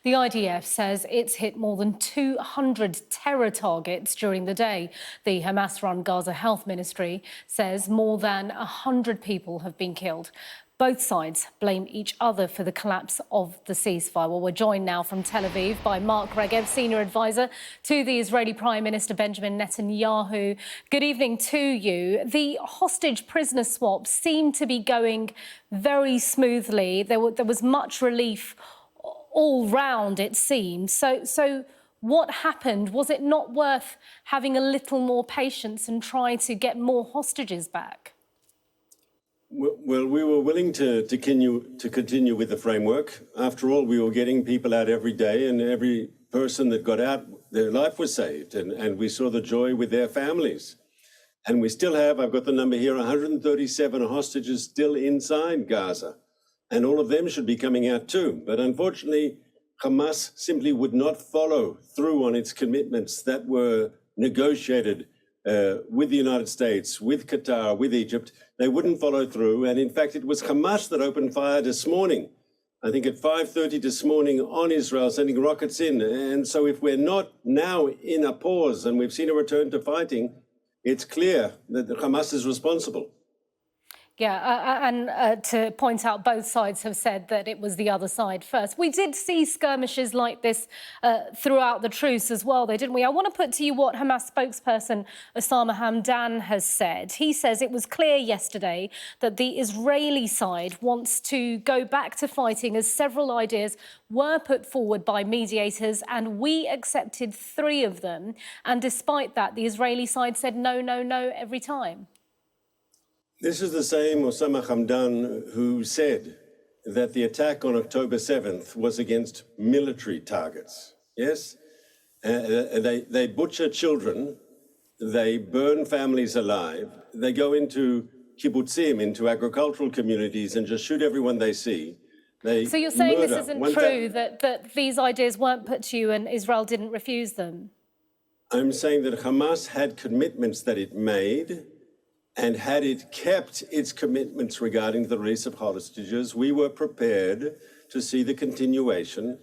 The IDF says it's hit more than 200 terror targets during the day. The Hamas-run Gaza Health Ministry says more than 100 people have been killed. Both sides blame each other for the collapse of the ceasefire. Well, we're joined now from Tel Aviv by Mark Regev, senior advisor to the Israeli Prime Minister Benjamin Netanyahu. Good evening to you. The hostage prisoner swaps seem to be going very smoothly. There was much relief all round, it seems. So what happened? Was it not worth having a little more patience and try to get more hostages back? Well, we were willing to continue with the framework. After all, we were getting people out every day, and every person that got out, their life was saved, and we saw the joy with their families. And we still have, I've got the number here, 137 hostages still inside Gaza, and all of them should be coming out too. But unfortunately, Hamas simply would not follow through on its commitments that were negotiated with the United States, with Qatar, with Egypt. They wouldn't follow through. And in fact, it was Hamas that opened fire this morning, I think at 5:30 this morning on Israel, sending rockets in. And so if we're not now in a pause and we've seen a return to fighting, it's clear that Hamas is responsible. Yeah, and to point out, both sides have said that it was the other side first. We did see skirmishes like this throughout the truce as well, though, didn't we? I want to put to you what Hamas spokesperson Osama Hamdan has said. He says it was clear yesterday that the Israeli side wants to go back to fighting, as several ideas were put forward by mediators, and we accepted 3 of them. And despite that, the Israeli side said no, no, no every time. This is the same Osama Hamdan who said that the attack on October 7th was against military targets. Yes? They butcher children, they burn families alive, they go into kibbutzim, into agricultural communities, and just shoot everyone they see. So you're saying this isn't true, that these ideas weren't put to you and Israel didn't refuse them? I'm saying that Hamas had commitments that it made, and had it kept its commitments regarding the release of hostages, we were prepared to see the continuation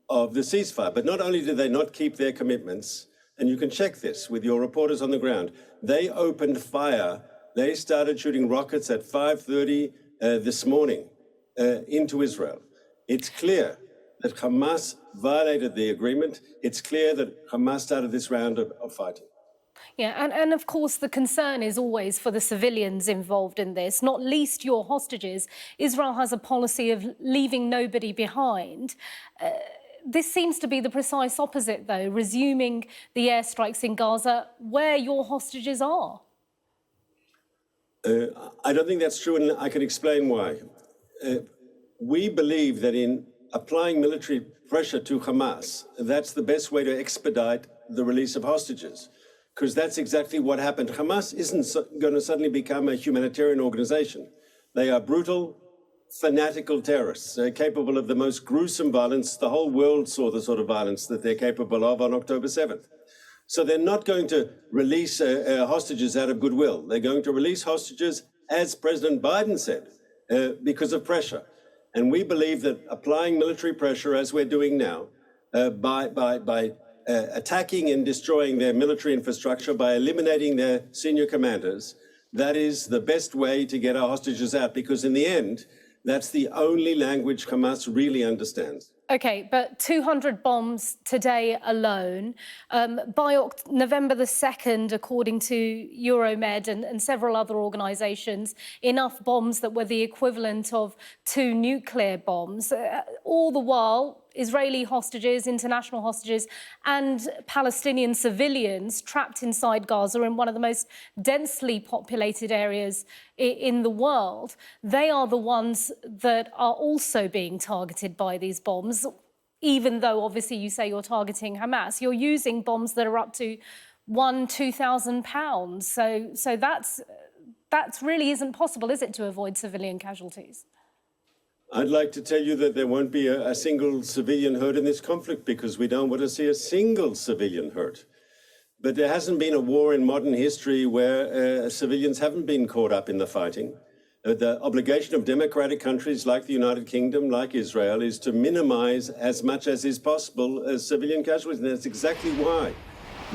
of the ceasefire. But not only did they not keep their commitments, and you can check this with your reporters on the ground, they opened fire. They started shooting rockets at 5:30 this morning into Israel. It's clear that Hamas violated the agreement. It's clear that Hamas started this round of fighting. Yeah, and of course the concern is always for the civilians involved in this, not least your hostages. Israel has a policy of leaving nobody behind. This seems to be the precise opposite, though, resuming the airstrikes in Gaza where your hostages are. I don't think that's true, and I can explain why. We believe that in applying military pressure to Hamas, that's the best way to expedite the release of hostages, because that's exactly what happened. Hamas isn't going to suddenly become a humanitarian organization. They are brutal, fanatical terrorists, capable of the most gruesome violence. The whole world saw the sort of violence that they're capable of on October 7th. So they're not going to release hostages out of goodwill. They're going to release hostages, as President Biden said, because of pressure. And we believe that applying military pressure, as we're doing now, by attacking and destroying their military infrastructure, by eliminating their senior commanders, that is the best way to get our hostages out, because in the end, that's the only language Hamas really understands. OK, but 200 bombs today alone. By November the 2nd, according to Euromed and several other organisations, enough bombs that were the equivalent of 2 nuclear bombs. All the while, Israeli hostages, international hostages, and Palestinian civilians trapped inside Gaza in one of the most densely populated areas in the world. They are the ones that are also being targeted by these bombs, even though obviously you say you're targeting Hamas. You're using bombs that are up to £1,000-2,000 pounds. So that really isn't possible, is it, to avoid civilian casualties? I'd like to tell you that there won't be a single civilian hurt in this conflict, because we don't want to see a single civilian hurt. But there hasn't been a war in modern history where civilians haven't been caught up in the fighting. The obligation of democratic countries like the United Kingdom, like Israel, is to minimize as much as is possible civilian casualties. And that's exactly why,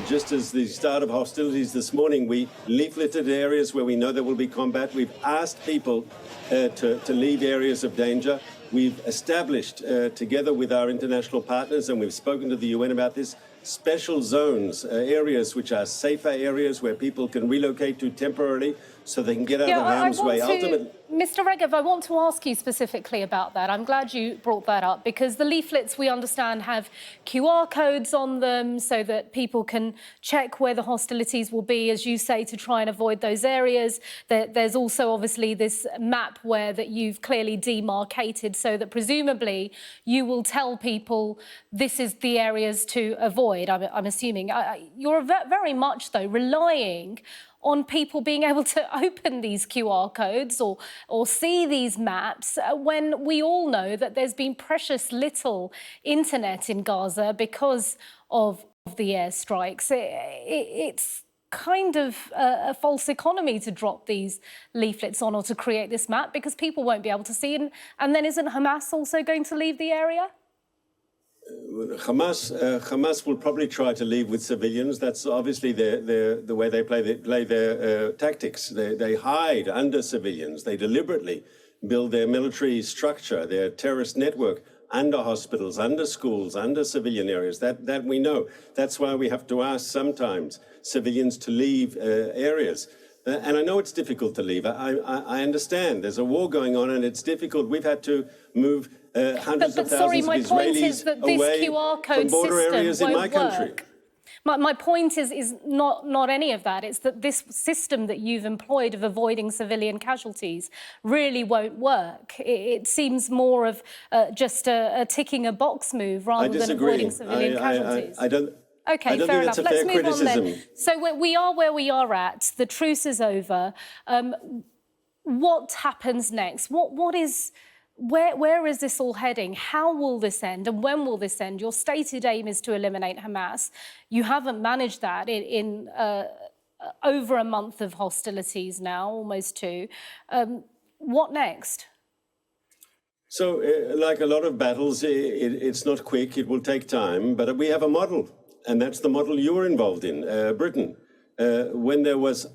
just as the start of hostilities this morning, we leafleted areas where we know there will be combat. We've asked people to leave areas of danger. We've established, together with our international partners, and we've spoken to the UN about this, special zones, areas which are safer areas where people can relocate to temporarily so they can get out of harm's way. Ultimately, Mr. Regev, I want to ask you specifically about that. I'm glad you brought that up, because the leaflets, we understand, have QR codes on them so that people can check where the hostilities will be, as you say, to try and avoid those areas. There's also obviously this map where that you've clearly demarcated so that presumably you will tell people this is the areas to avoid, I'm assuming. You're very much, though, relying on people being able to open these QR codes or see these maps when we all know that there's been precious little internet in Gaza because of the airstrikes. It's kind of a false economy to drop these leaflets on or to create this map, because people won't be able to see. And then isn't Hamas also going to leave the area? Hamas will probably try to leave with civilians. That's obviously the way they play their tactics. They hide under civilians. They deliberately build their military structure, their terrorist network, under hospitals, under schools, under civilian areas. That we know. That's why we have to ask sometimes civilians to leave areas. And I know it's difficult to leave. I understand. There's a war going on and it's difficult. We've had to move hundreds of thousands of Israelis away from border areas in my country. My point is not any of that. It's that this system that you've employed of avoiding civilian casualties really won't work. It seems more of just a ticking a box move rather than avoiding civilian casualties. I don't. Okay, fair enough. Let's move on then. So we are where we are at. The truce is over. What happens next? Where is this all heading? How will this end? And when will this end? Your stated aim is to eliminate Hamas. You haven't managed that in over a month of hostilities now, almost two. What next? So, like a lot of battles, it's not quick. It will take time. But we have a model. And that's the model you were involved in, Britain. When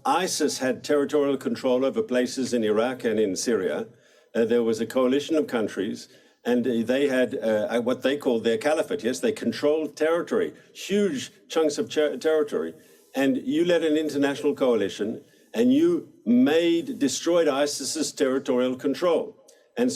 ISIS had territorial control over places in Iraq and in Syria, there was a coalition of countries, and they had what they called their caliphate. Yes, they controlled territory, huge chunks of territory. And you led an international coalition, and you destroyed ISIS's territorial control. And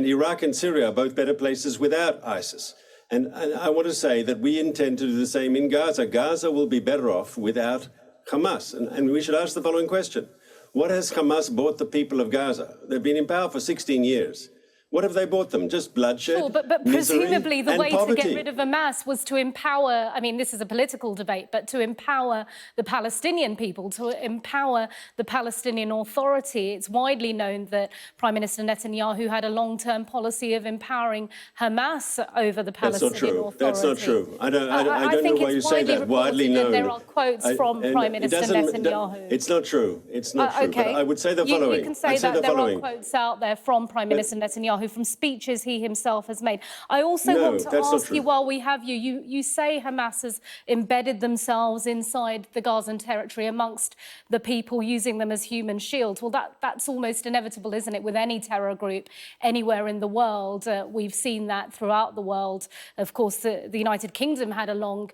Iraq and Syria are both better places without ISIS. And I want to say that we intend to do the same in Gaza. Gaza will be better off without Hamas. And we should ask the following question. What has Hamas bought the people of Gaza? They've been in power for 16 years. What have they bought them? Just bloodshed, sure, but presumably the way poverty. To get rid of Hamas was to empower, I mean, this is a political debate, but to empower the Palestinian people, to empower the Palestinian Authority. It's widely known that Prime Minister Netanyahu had a long-term policy of empowering Hamas over the Palestinian Authority. That's not true. I don't know why you say that. Widely known. There are quotes from Prime Minister Netanyahu. It's not true. It's not true. Okay. But I would say the following. You can say that there are quotes out there from Prime Minister Netanyahu, from speeches he himself has made. I also want to ask you, while we have you say Hamas has embedded themselves inside the Gazan territory amongst the people, using them as human shields. Well, that's almost inevitable, isn't it, with any terror group anywhere in the world? We've seen that throughout the world. Of course, the United Kingdom had a long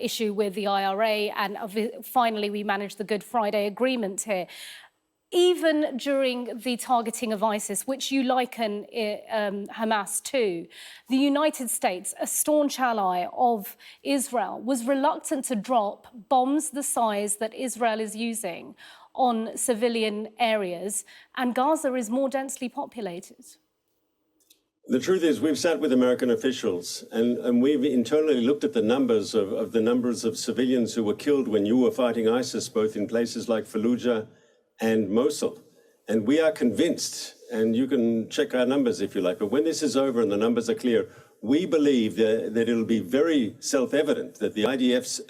issue with the IRA, and finally we managed the Good Friday Agreement here. Even during the targeting of ISIS, which you liken Hamas to, the United States, a staunch ally of Israel, was reluctant to drop bombs the size that Israel is using on civilian areas, and Gaza is more densely populated. The truth is, we've sat with American officials and we've internally looked at the numbers of civilians who were killed when you were fighting ISIS, both in places like Fallujah and Mosul. And we are convinced, and you can check our numbers if you like, but when this is over and the numbers are clear, we believe that it'll be very self-evident that the IDF's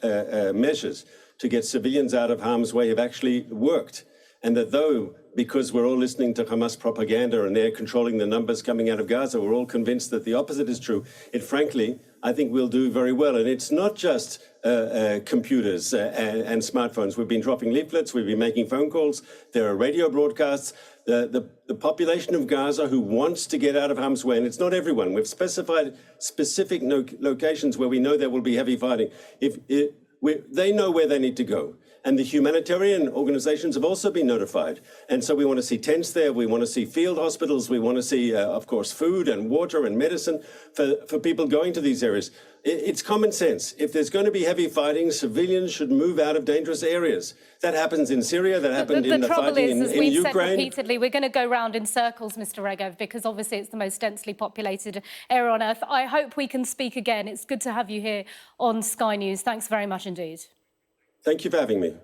measures to get civilians out of harm's way have actually worked. And that though, because we're all listening to Hamas propaganda and they're controlling the numbers coming out of Gaza, we're all convinced that the opposite is true. Frankly, I think we'll do very well. And it's not just computers and smartphones. We've been dropping leaflets, we've been making phone calls, there are radio broadcasts. The population of Gaza who wants to get out of harm's way, and it's not everyone, we've specified specific locations where we know there will be heavy fighting. They know where they need to go. And the humanitarian organizations have also been notified. And so we want to see tents there. We want to see field hospitals. We want to see, of course, food and water and medicine for people going to these areas. It's common sense. If there's going to be heavy fighting, civilians should move out of dangerous areas. That happens in Syria. That happened in the fighting in Ukraine. The trouble is, as we've said repeatedly, we're going to go round in circles, Mr. Regev, because obviously it's the most densely populated area on Earth. I hope we can speak again. It's good to have you here on Sky News. Thanks very much indeed. Thank you for having me.